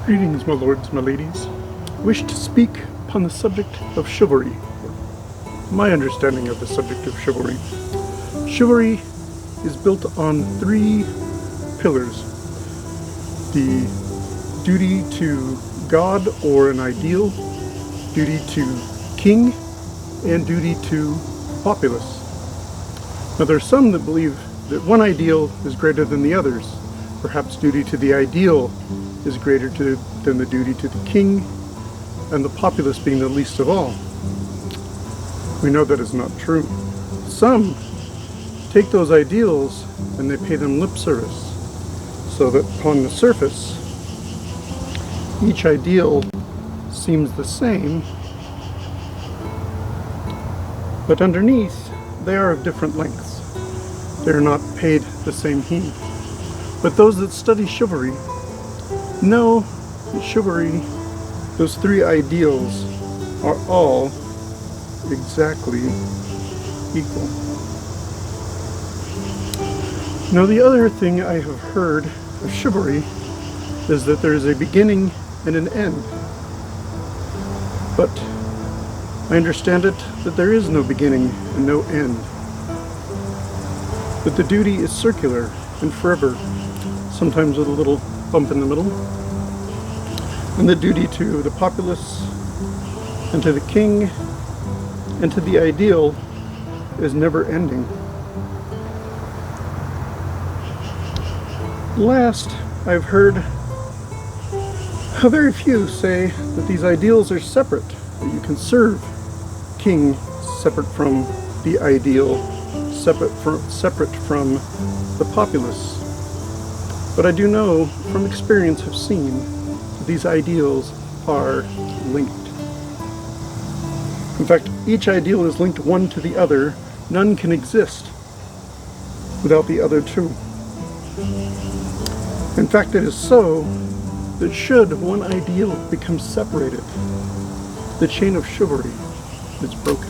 Greetings, my lords, my ladies. Wish to speak upon the subject of chivalry. My understanding of the subject of chivalry. Chivalry is built on three pillars. The duty to God or an ideal, duty to king, and duty to populace. Now there are some that believe that one ideal is greater than the others. Perhaps duty to the ideal is greater than the duty to the king, and the populace being the least of all. We know that is not true. Some take those ideals and they pay them lip service, so that upon the surface, each ideal seems the same, but underneath, they are of different lengths. They are not paid the same heed. But those that study chivalry know that chivalry, those three ideals, are all exactly equal. Now, the other thing I have heard of chivalry is that there is a beginning and an end. But I understand it that there is no beginning and no end. That the duty is circular and forever, sometimes with a little bump in the middle. And the duty to the populace and to the king and to the ideal is never ending. Last, I've heard very few say that these ideals are separate, that you can serve king separate from the ideal, separate from the populace. But I do know from experience, have seen that these ideals are linked. In fact, each ideal is linked one to the other. None can exist without the other two. In fact, it is so that should one ideal become separated, the chain of chivalry is broken.